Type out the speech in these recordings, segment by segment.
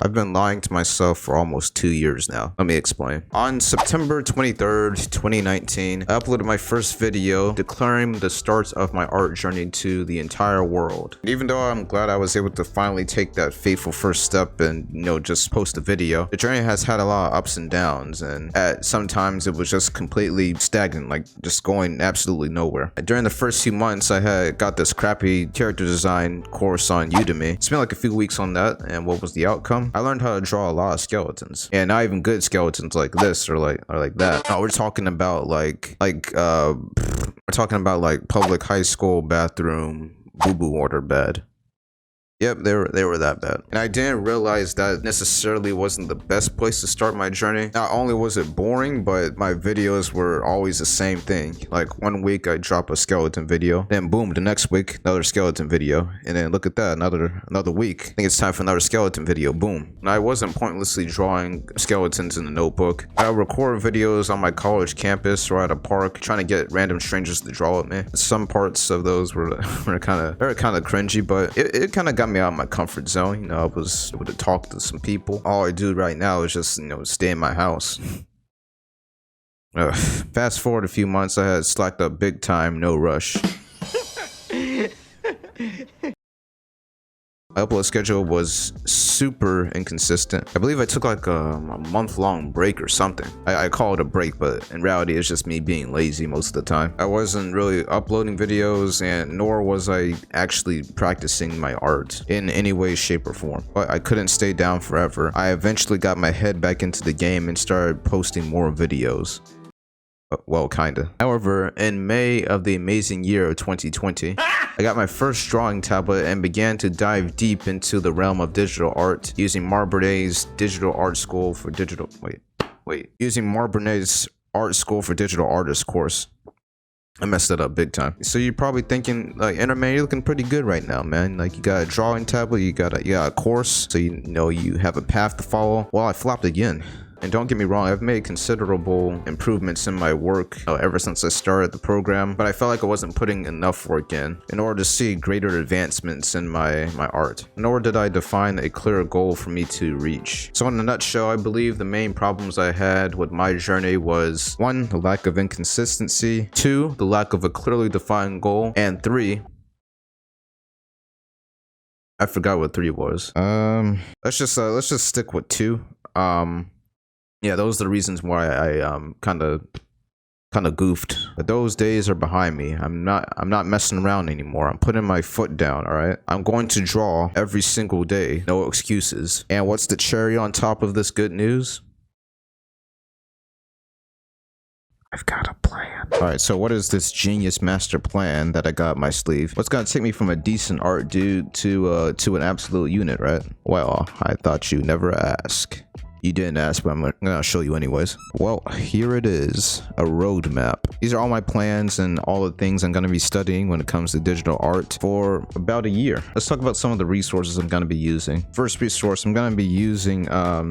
I've been lying to myself for almost 2 years now. Let me explain. On September 23rd, 2019, I uploaded my first video declaring the start of my art journey to the entire world. And even though I'm glad I was able to finally take that fateful first step and, just post a video, the journey has had a lot of ups and downs, and at sometimes it was just completely stagnant, like just going absolutely nowhere. During the first few months, I had got this crappy character design course on Udemy. Spent like a few weeks on that, and what was the outcome? I learned how to draw a lot of skeletons, and not even good skeletons like this or like that. No, we're talking about like public high school bathroom boo-boo water bed. Yep, they were that bad. And I didn't realize that necessarily wasn't the best place to start my journey. Not only was it boring, but my videos were always the same thing. Like one week I drop a skeleton video, then boom, the next week another skeleton video, and then look at that, another week. I think it's time for another skeleton video, boom. And I wasn't pointlessly drawing skeletons in the notebook. I would record videos on my college campus or at a park, trying to get random strangers to draw with me. Some parts of those were kind of cringy, but it kind of got me out of my comfort zone. I was able to talk to some people. All I do right now is just stay in my house. Fast forward a few months, I had slacked up big time, no rush. My upload schedule was super inconsistent. I believe I took like a month-long break or something. I call it a break, but in reality it's just me being lazy most of the time. I wasn't really uploading videos, and nor was I actually practicing my art in any way, shape, or form. But I couldn't stay down forever. I eventually got my head back into the game and started posting more videos. Well, kinda. However, in May of the amazing year of 2020, I got my first drawing tablet and began to dive deep into the realm of digital art using Marbernay's Digital Art School for Digital... Using Marbernay's Art School for Digital Artists course. I messed that up big time. So you're probably thinking, like, Innerman, you're looking pretty good right now, man. Like, you got a drawing tablet, you got a course, so you have a path to follow. Well, I flopped again. And don't get me wrong, I've made considerable improvements in my work ever since I started the program, but I felt like I wasn't putting enough work in order to see greater advancements in my art. Nor did I define a clear goal for me to reach. So in a nutshell, I believe the main problems I had with my journey was 1, the lack of inconsistency, 2, the lack of a clearly defined goal, and 3, I forgot what 3 was. Let's just stick with 2. Yeah, those are the reasons why I kind of goofed. But those days are behind me. I'm not messing around anymore. I'm putting my foot down, all right? I'm going to draw every single day. No excuses. And what's the cherry on top of this good news? I've got a plan. All right, so what is this genius master plan that I got up my sleeve? What's gonna take me from a decent art dude to an absolute unit, right? Well, I thought you'd never ask. You didn't ask, but I'm gonna show you anyways. Well, here it is, a roadmap. These are all my plans and all the things I'm gonna be studying when it comes to digital art for about a year. Let's talk about some of the resources I'm gonna be using. First resource, I'm gonna be using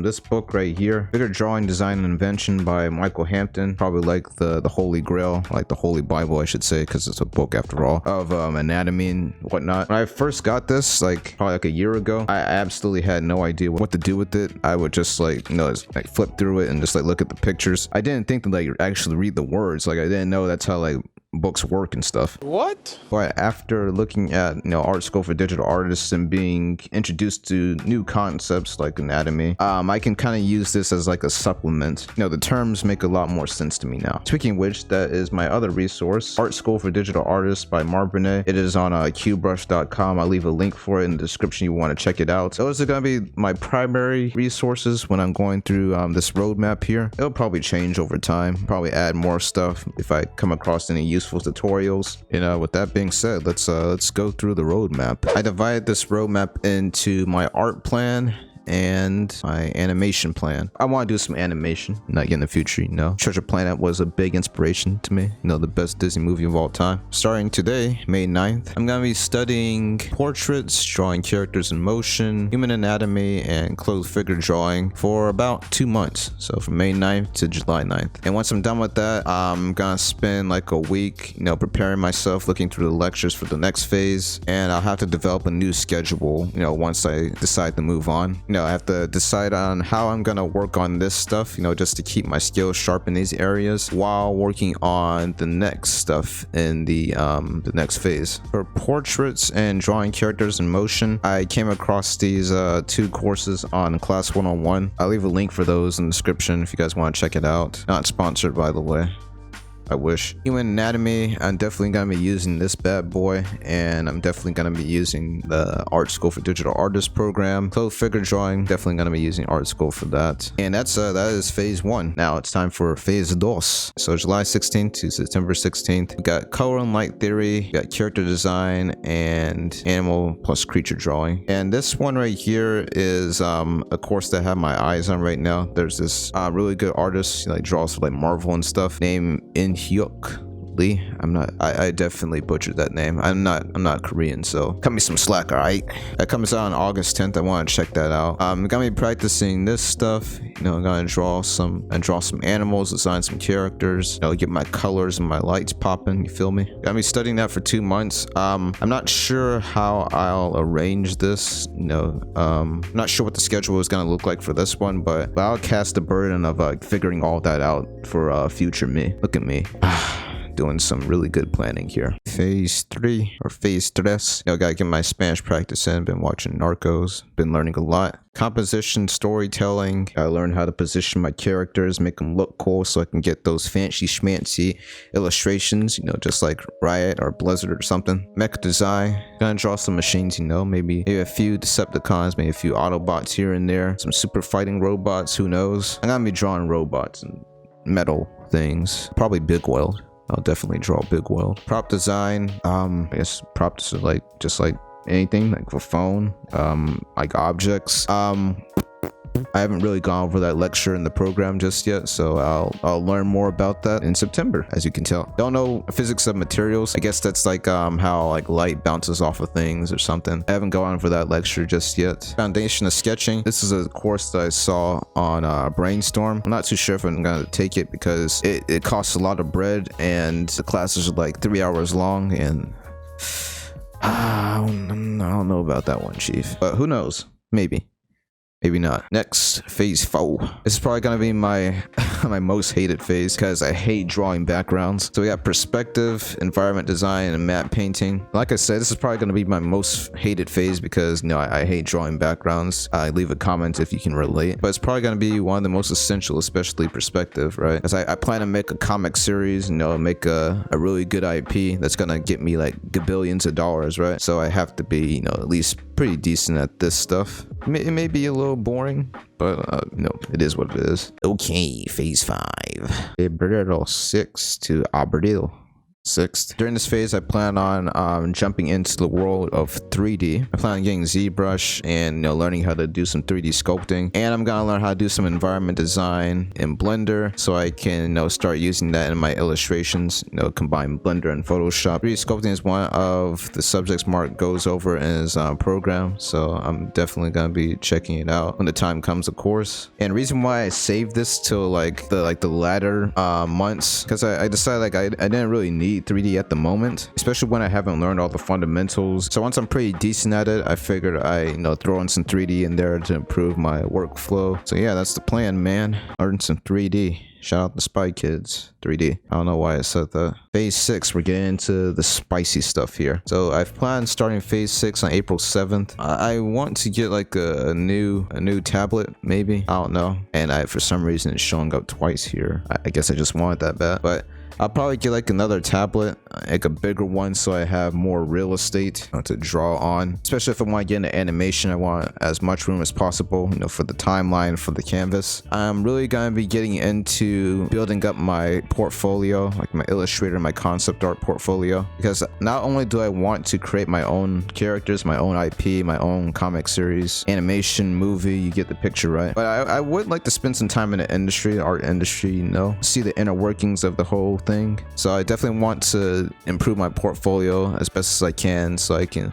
this book right here, Figure Drawing, Design, and Invention by Michael Hampton. Probably like the Holy Grail, like the Holy Bible, I should say, because it's a book after all, of anatomy and whatnot. When I first got this, probably like a year ago, I absolutely had no idea what to do with it. I would just just flip through it and just look at the pictures. I didn't think to actually read the words. I didn't know that's how books work and stuff. What? But after looking at Art School for Digital Artists and being introduced to new concepts like anatomy, I can kind of use this as a supplement. The terms make a lot more sense to me now. Speaking of which, that is my other resource, Art School for Digital Artists by Marbernay. It is on qbrush.com. I'll leave a link for it in the description. You want to check it out. Those are going to be my primary resources when I'm going through this roadmap here. It'll probably change over time, probably add more stuff if I come across any useful tutorials. With that being said, let's go through the roadmap. I divided this roadmap into my art plan and my animation plan. I want to do some animation in the future. Treasure Planet was a big inspiration to me, the best Disney movie of all time. Starting today, May 9th, I'm gonna be studying portraits, drawing characters in motion, human anatomy, and clothed figure drawing for about 2 months, so from May 9th to July 9th. And once I'm done with that, I'm gonna spend a week preparing myself, looking through the lectures for the next phase, and I'll have to develop a new schedule once I decide to move on. I have to decide on how I'm gonna work on this stuff, just to keep my skills sharp in these areas while working on the next stuff in the next phase. For portraits and drawing characters in motion, I came across these 2 courses on Class 101. I'll leave a link for those in the description if you guys want to check it out. Not sponsored, by the way. I wish. Human anatomy, I'm definitely gonna be using this bad boy, and I'm definitely gonna be using the art school for digital artist program. Clothes figure drawing, definitely gonna be using art school for that. And that is phase 1. Now it's time for phase 2. So July 16th to September 16th, we got color and light theory, we got character design, and animal plus creature drawing. And this one right here is a course that I have my eyes on right now. There's this really good artist, like draws for like Marvel and stuff, named Hyuk Lee. I definitely butchered that name. I'm not Korean, so cut me some slack, alright? That comes out on August 10th. I want to check that out. I'm gonna be practicing this stuff. I'm gonna draw some animals, design some characters, get my colors and my lights popping, you feel me? Gonna be studying that for 2 months. I'm not sure how I'll arrange this, not sure what the schedule is gonna look like for this one, but I'll cast the burden of figuring all that out for future me. Look at me. Doing some really good planning here. Phase 3 or phase 3. Gotta get my Spanish practice in. Been watching Narcos. Been learning a lot. Composition, storytelling. Gotta learn how to position my characters, make them look cool so I can get those fancy schmancy illustrations, just like Riot or Blizzard or something. Mech design. Gonna draw some machines, maybe a few Decepticons, maybe a few Autobots here and there. Some super fighting robots, who knows? I'm gonna be drawing robots and metal things. Probably big world. I'll definitely draw big world. Prop design, I guess props are just like anything, like for phone, like objects. I haven't really gone over that lecture in the program just yet, so I'll learn more about that in September, as you can tell. Don't know physics of materials. I guess that's like how like light bounces off of things or something. I haven't gone over that lecture just yet. Foundation of sketching. This is a course that I saw on Brainstorm. I'm not too sure if I'm gonna take it because it costs a lot of bread and the classes are like 3 hours long, and I don't know about that one, Chief. But who knows? Maybe. Maybe not. Next, phase 4. This is probably gonna be my my most hated phase because I hate drawing backgrounds. So we got perspective, environment design, and map painting. Like I said, this is probably gonna be my most hated phase because I hate drawing backgrounds. Leave a comment if you can relate. But it's probably gonna be one of the most essential, especially perspective, right? Because I plan to make a comic series, make a really good IP that's gonna get me like gabillions of dollars, right? So I have to be, at least pretty decent at this stuff. It may be a little boring, but no, it is what it is. Okay, phase 5. April 6th to Abril 6th. During this phase, I plan on jumping into the world of 3D. I plan on getting ZBrush and learning how to do some 3D sculpting, and I'm gonna learn how to do some environment design in Blender so I can start using that in my illustrations. Combine Blender and Photoshop. 3D sculpting is one of the subjects Mark goes over in his program, so I'm definitely gonna be checking it out when the time comes, of course. And reason why I saved this till the latter months, because I decided I didn't really need 3D at the moment, especially when I haven't learned all the fundamentals. So once I'm pretty decent at it, I figured I throw in some 3D in there to improve my workflow. So yeah, that's the plan, man. Learn some 3D. Shout out to Spy Kids 3D. I don't know why I said that. Phase 6, we're getting into the spicy stuff here. So I've planned starting phase 6 on April 7th. I want to get like a new tablet, maybe. I don't know. And for some reason it's showing up twice here. I guess I just wanted that bad. But I'll probably get like another tablet, like a bigger one, so I have more real estate to draw on. Especially if I want to get into animation, I want as much room as possible, for the timeline, for the canvas. I'm really gonna be getting into building up my portfolio, like my Illustrator, my concept art portfolio, because not only do I want to create my own characters, my own IP, my own comic series, animation, movie, you get the picture, right? But I would like to spend some time in the industry, art industry, see the inner workings of the whole thing. So I definitely want to improve my portfolio as best as I can so I can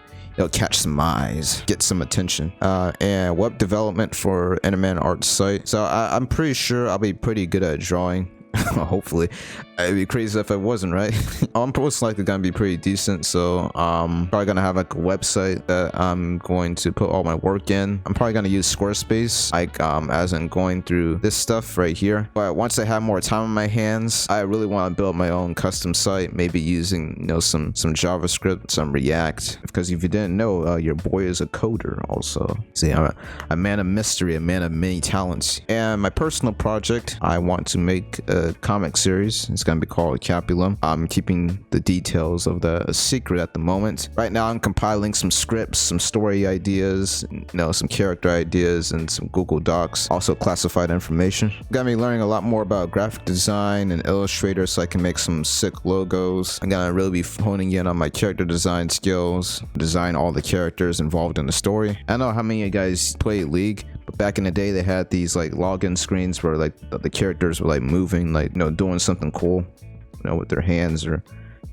catch some eyes, get some attention, and web development for Innerman art site. So I'm pretty sure I'll be pretty good at drawing. Hopefully. It'd be crazy if I wasn't, right? I'm most likely gonna be pretty decent, so probably gonna have like a website that I'm going to put all my work in. I'm probably gonna use Squarespace, like as in going through this stuff right here. But once I have more time on my hands, I really want to build my own custom site, maybe using, you know, some JavaScript, some React, because if you didn't know, your boy is a coder also. See, I'm a man of mystery, a man of many talents. And my personal project, I want to make a comic series. It's gonna be called Capulum. I'm keeping the details of the a secret at the moment. Right now I'm compiling some scripts, some story ideas, you know, some character ideas, and some Google Docs, also classified information. Got me learning a lot more about graphic design and Illustrator so I can make some sick logos. I'm gonna really be honing in on my character design skills, design all the characters involved in the story. I don't know how many of you guys play League, but back in the day they had these like login screens where like the characters were like moving, like, you know, doing something cool, you know, with their hands, or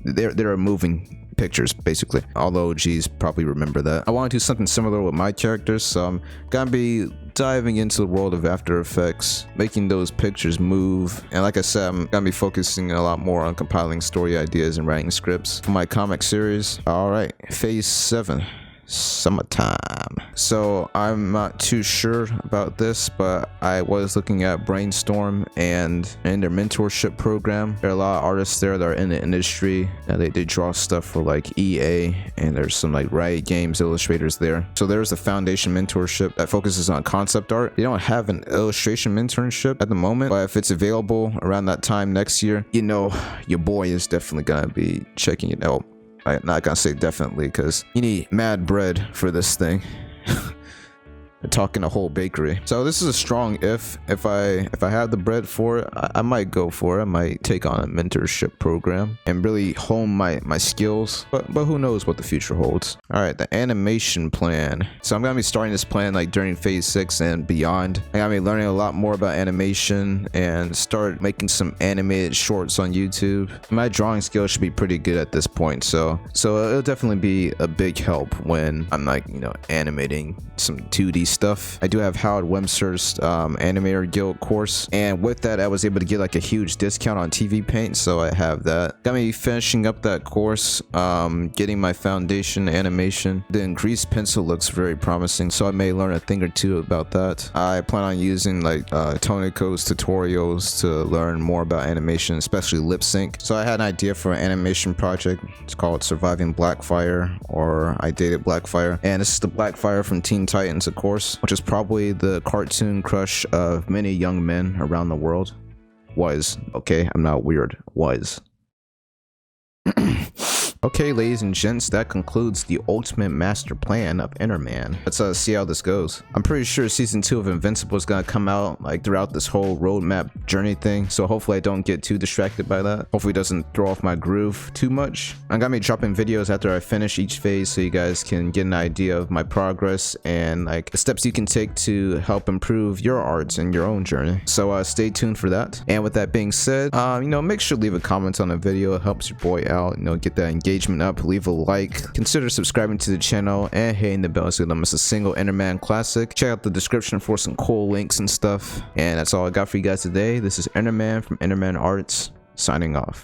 they're moving pictures basically. All the OGs probably remember that. I want to do something similar with my characters, so I'm gonna be diving into the world of After Effects, making those pictures move. And like I said, I'm gonna be focusing a lot more on compiling story ideas and writing scripts for my comic series. All right, phase 7. Summertime. So I'm not too sure about this, but I was looking at Brainstorm and their mentorship program. There are a lot of artists there that are in the industry, and they draw stuff for like EA, and there's some like Riot Games illustrators there. So there's a foundation mentorship that focuses on concept art. They don't have an illustration mentorship at the moment, but if it's available around that time next year, you know, your boy is definitely gonna be checking it out. I'm not gonna say definitely, because you need mad bread for this thing. They're talking a whole bakery. So this is a strong if I have the bread for it, I might go for it. I might take on a mentorship program and really hone my skills, but who knows what the future holds. All right, the animation plan. So I'm gonna be starting this plan like during phase 6 and beyond. I'm gonna be learning a lot more about animation and start making some animated shorts on YouTube. My drawing skills should be pretty good at this point, so it'll definitely be a big help when I'm like, you know, animating some 2D stuff. I do have Howard Webster's Animator Guild course, and with that I was able to get like a huge discount on TV Paint, so I have that. Got me finishing up that course, getting my foundation animation. The increased pencil looks very promising, so I may learn a thing or two about that. I plan on using like Tonico's tutorials to learn more about animation, especially lip sync. So I had an idea for an animation project. It's called Surviving Blackfire, or I Dated Blackfire, and this is the Blackfire from Teen Titans, of course, which is probably the cartoon crush of many young men around the world. Was. Okay, I'm not weird. Was. Okay, ladies and gents, that concludes the ultimate master plan of Innerman. Let's see how this goes. I'm pretty sure season 2 of Invincible is gonna come out like throughout this whole roadmap journey thing, so hopefully I don't get too distracted by that. Hopefully it doesn't throw off my groove too much. I'm gonna be dropping videos after I finish each phase so you guys can get an idea of my progress and like the steps you can take to help improve your art and your own journey. So stay tuned for that. And with that being said, you know, make sure to leave a comment on the video. It helps your boy out, you know, get that engagement up, leave a like, consider subscribing to the channel, and hitting the bell so you don't miss a single Innerman classic. Check out the description for some cool links and stuff. And that's all I got for you guys today. This is Innerman from Innerman Arts, signing off.